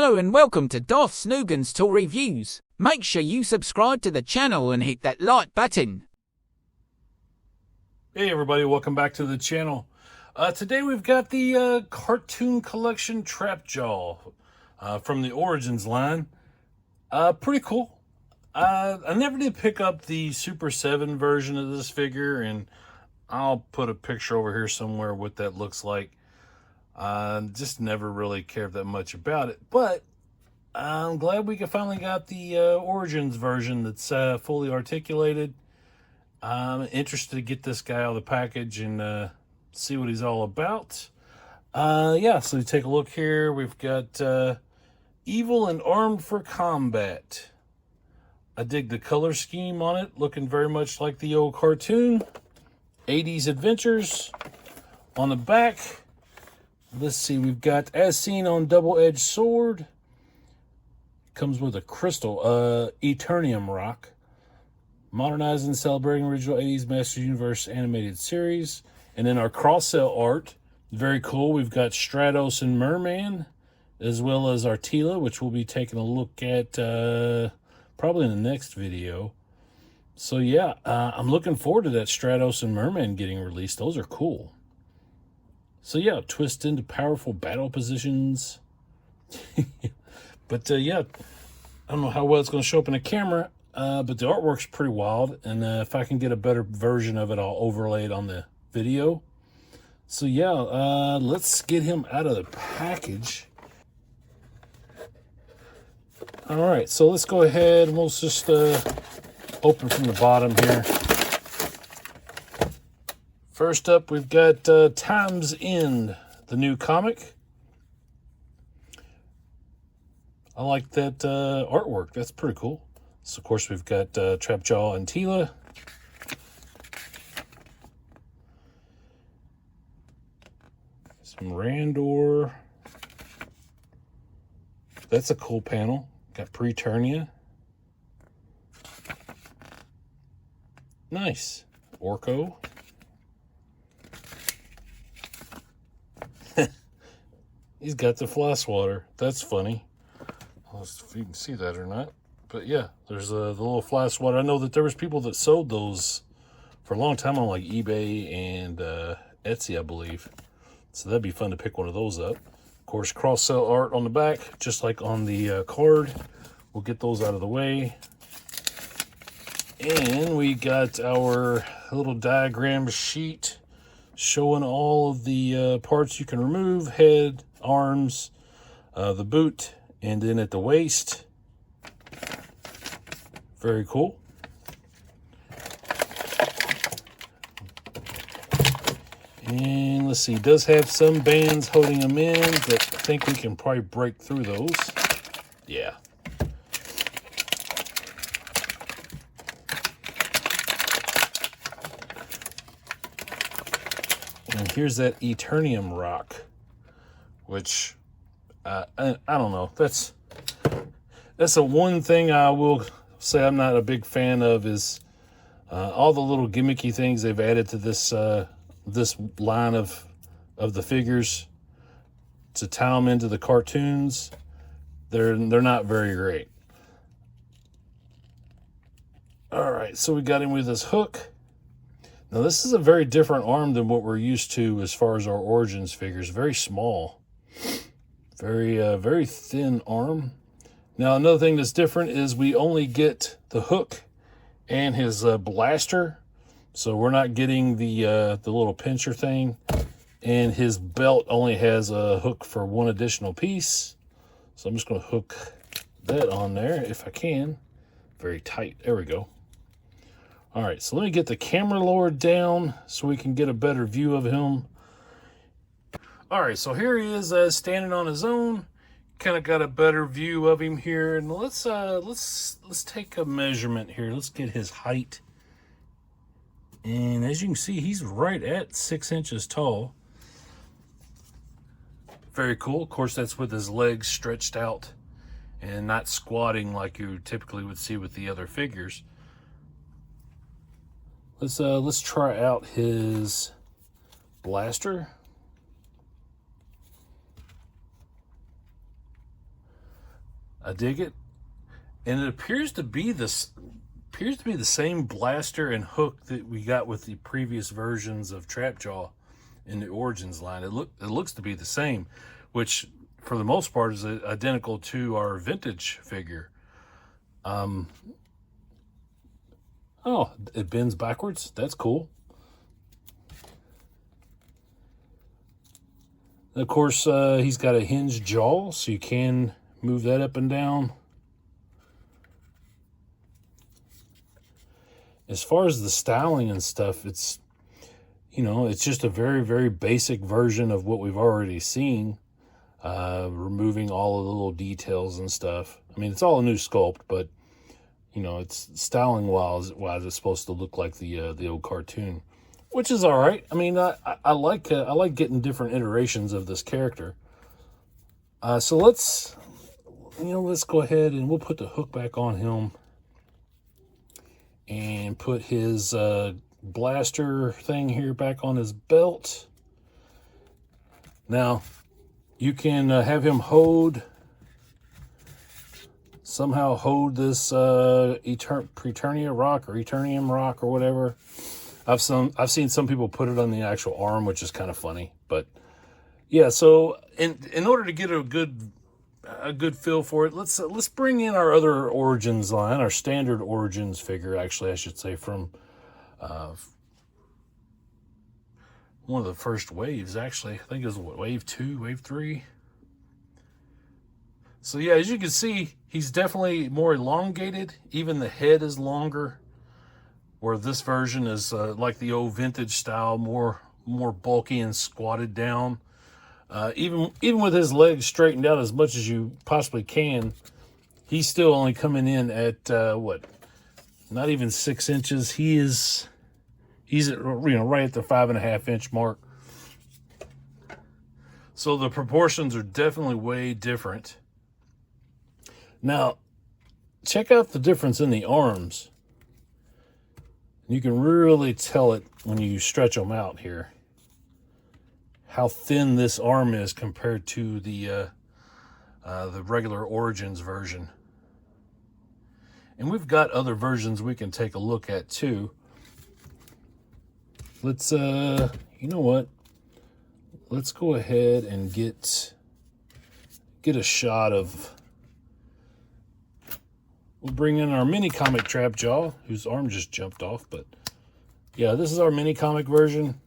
Hello and welcome to Darth Snoogan's Tool Reviews. Make sure you subscribe to the channel and hit that like button. Hey everybody, welcome back to the channel. Today we've got the Cartoon Collection Trap Jaw from the Origins line. Pretty cool. I never did pick up the Super 7 version of this figure, and I'll put a picture over here somewhere what that looks like. Just never really cared that much about it, but I'm glad we finally got the Origins version that's fully articulated. I'm interested to get this guy out of the package and see what he's all about. Yeah, so you take a look here. We've got Evil and Armed for Combat. I dig the color scheme on it, looking very much like the old cartoon. 80s Adventures. On the back, let's see, we've got As Seen on Double-Edged Sword. Comes with a crystal, Eternium rock. Modernizing, celebrating original 80s Masters Universe animated series. And then our cross-sell art, very cool. We've got Stratos and Merman, as well as Artila, which we'll be taking a look at probably in the next video. So yeah, I'm looking forward to that Stratos and Merman getting released. Those are cool. So yeah, twist into powerful battle positions. But yeah, I don't know how well it's going to show up in the camera, but the artwork's pretty wild. And if I can get a better version of it, I'll overlay it on the video. So yeah, let's get him out of the package. All right, so let's go ahead and we'll just open from the bottom here. First up, we've got Time's End, the new comic. I like that artwork. That's pretty cool. So, of course, we've got Trapjaw and Tila. Some Randor. That's a cool panel. Got Preternia. Nice. Orko. He's got the fly swatter. That's funny. I don't know if you can see that or not. But yeah, there's the little fly swatter. I know that there was people that sold those for a long time on like eBay and Etsy, I believe. So that'd be fun to pick one of those up. Of course, cross-sell art on the back, just like on the card. We'll get those out of the way. And we got our little diagram sheet showing all of the parts you can remove. Head, arms, the boot, and then at the waist. Very cool. And let's see, it does have some bands holding them in, but I think we can probably break through those. Yeah. And here's that Eternium rock, which I don't know. That's the one thing I will say I'm not a big fan of is all the little gimmicky things they've added to this this line of the figures to tie them into the cartoons. They're not very great. All right, so we got him with his hook. Now this is a very different arm than what we're used to as far as our Origins figures. Very small, very thin arm. Now another thing that's different is we only get the hook and his blaster. So we're not getting the little pincher thing, and his belt only has a hook for one additional piece. So I'm just going to hook that on there if I can. Very tight. There we go. All right, so let me get the camera lowered down so we can get a better view of him. All right, so here he is standing on his own. Kind of got a better view of him here, and let's take a measurement here. Let's get his height. And as you can see, he's right at 6 inches tall. Very cool. Of course, that's with his legs stretched out and not squatting like you typically would see with the other figures. Let's try out his blaster. I dig it. And it appears to be the same blaster and hook that we got with the previous versions of Trapjaw in the Origins line. It looks to be the same, which for the most part is identical to our vintage figure. Oh, it bends backwards. That's cool. Of course, he's got a hinged jaw, so you can move that up and down. As far as the styling and stuff, it's, you know, it's just a very, very basic version of what we've already seen, removing all of the little details and stuff. I mean, it's all a new sculpt, but, you know, it's styling-wise, it's supposed to look like the old cartoon, which is all right. I mean, I like getting different iterations of this character. So let's go ahead and we'll put the hook back on him and put his blaster thing here back on his belt. Now, you can have him somehow hold this Preternia rock or Eternium rock or whatever. I've seen some people put it on the actual arm, which is kind of funny. But yeah, so in order to get a good feel for it, let's bring in our other Origins line, our standard Origins figure, actually, I should say, from one of the first waves, actually. I think it was, wave 2, wave 3? So yeah, as you can see, he's definitely more elongated. Even the head is longer, where this version is like the old vintage style, more bulky and squatted down. Even with his legs straightened out as much as you possibly can, he's still only coming in at not even 6 inches. He's at, right at the 5.5 inch mark. So the proportions are definitely way different. Now, check out the difference in the arms. You can really tell it when you stretch them out here, how thin this arm is compared to the regular Origins version. And we've got other versions we can take a look at too. Let's, you know what? Let's go ahead and get a shot of. We'll bring in our mini comic Trapjaw, whose arm just jumped off, but yeah, this is our mini comic version.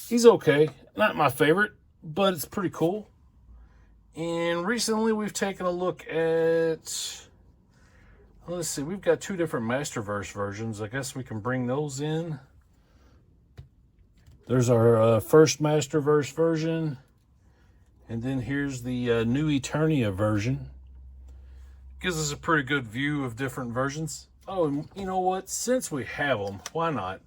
He's okay. Not my favorite, but it's pretty cool. And recently we've taken a look at, let's see, we've got 2 different Masterverse versions. I guess we can bring those in. There's our first Masterverse version. And then here's the new Eternia version. Gives us a pretty good view of different versions. Oh, and you know what? Since we have them, why not?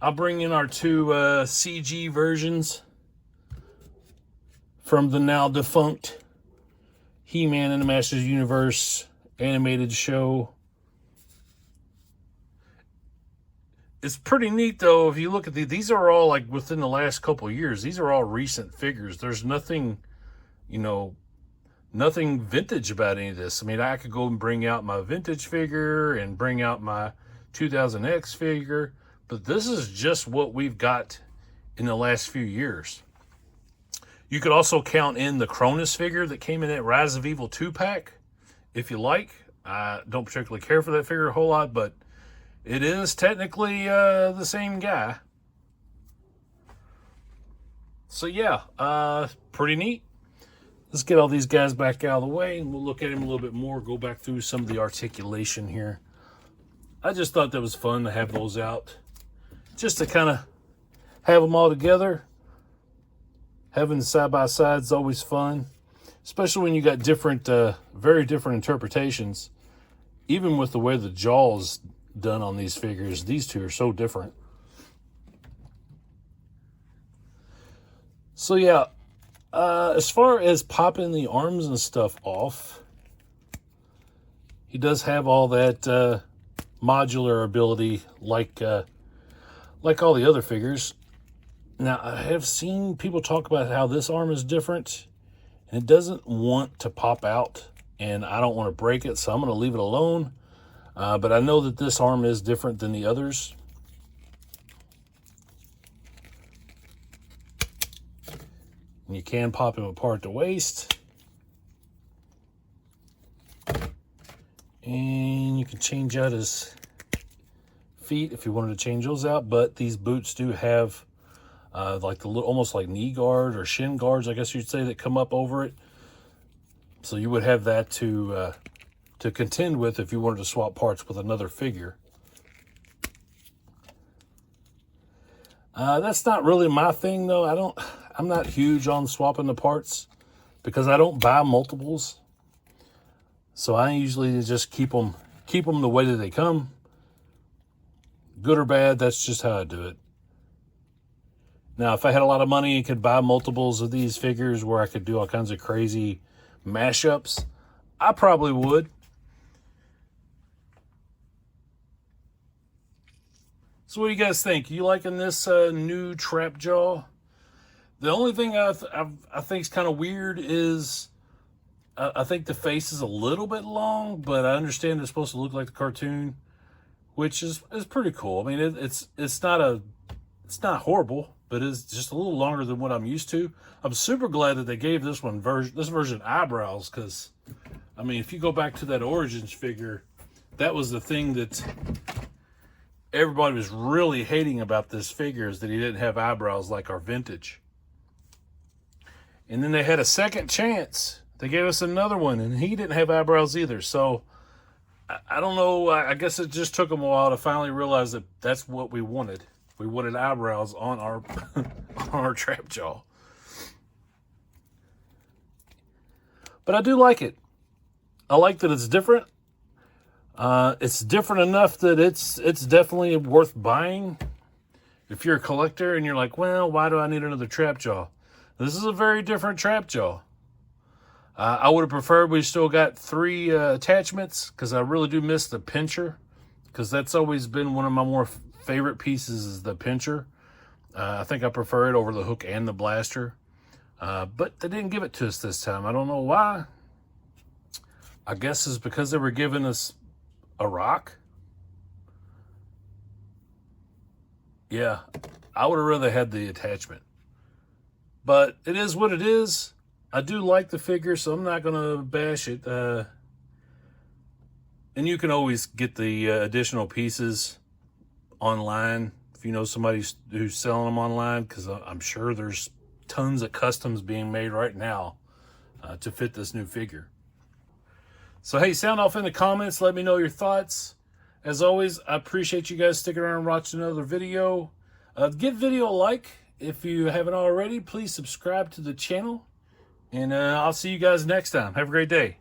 I'll bring in our 2 CG versions from the now defunct He-Man and the Masters Universe animated show. It's pretty neat, though, if you look at these are all like within the last couple of years. These are all recent figures. There's nothing, nothing vintage about any of this. I mean, I could go and bring out my vintage figure and bring out my 2000X figure, but this is just what we've got in the last few years. You could also count in the Cronus figure that came in that Rise of Evil 2-pack, if you like. I don't particularly care for that figure a whole lot, but it is technically the same guy. So yeah, pretty neat. Let's get all these guys back out of the way, and we'll look at him a little bit more, go back through some of the articulation here. I just thought that was fun to have those out, just to kind of have them all together. Having side-by-side is always fun, especially when you got different, very different interpretations. Even with the way the jaw's done on these figures, these 2 are so different. So yeah, as far as popping the arms and stuff off, he does have all that modular ability like all the other figures. Now, I have seen people talk about how this arm is different and it doesn't want to pop out, and I don't want to break it, so I'm going to leave it alone. But I know that this arm is different than the others. And you can pop him apart at the waist. And you can change out his feet if you wanted to change those out, but these boots do have like the little, almost like knee guard or shin guards, I guess you'd say, that come up over it. So you would have that to contend with if you wanted to swap parts with another figure. That's not really my thing, though. I'm not huge on swapping the parts because I don't buy multiples. So I usually just keep them the way that they come. Good or bad, that's just how I do it. Now, if I had a lot of money and could buy multiples of these figures where I could do all kinds of crazy mashups, I probably would. So what do you guys think? You liking this new trap jaw? The only thing I think is kind of weird is I think the face is a little bit long, but I understand it's supposed to look like the cartoon, which is pretty cool. I mean, it's not horrible, but it's just a little longer than what I'm used to. I'm super glad that they gave this version eyebrows, because I mean, if you go back to that Origins figure, that was the thing that everybody was really hating about this figure, is that he didn't have eyebrows like our vintage. And then they had a second chance. They gave us another one, and he didn't have eyebrows either. So I don't know. I guess it just took them a while to finally realize that that's what we wanted. We wanted eyebrows on our on our trap jaw. But I do like it. I like that it's different. It's different enough that it's definitely worth buying. If you're a collector and you're like, well, why do I need another trap jaw? This is a very different trap jaw. I would have preferred we still got 3 attachments, because I really do miss the pincher, because that's always been one of my more favorite pieces, is the pincher. I think I prefer it over the hook and the blaster. But they didn't give it to us this time. I don't know why. I guess it's because they were giving us a rock. Yeah, I would have rather had the attachment. But it is what it is. I do like the figure, so I'm not going to bash it. And you can always get the additional pieces online if you know somebody who's selling them online, because I'm sure there's tons of customs being made right now to fit this new figure. So, hey, sound off in the comments. Let me know your thoughts. As always, I appreciate you guys sticking around and watching another video. Give video a like. If you haven't already, please subscribe to the channel. And I'll see you guys next time. Have a great day.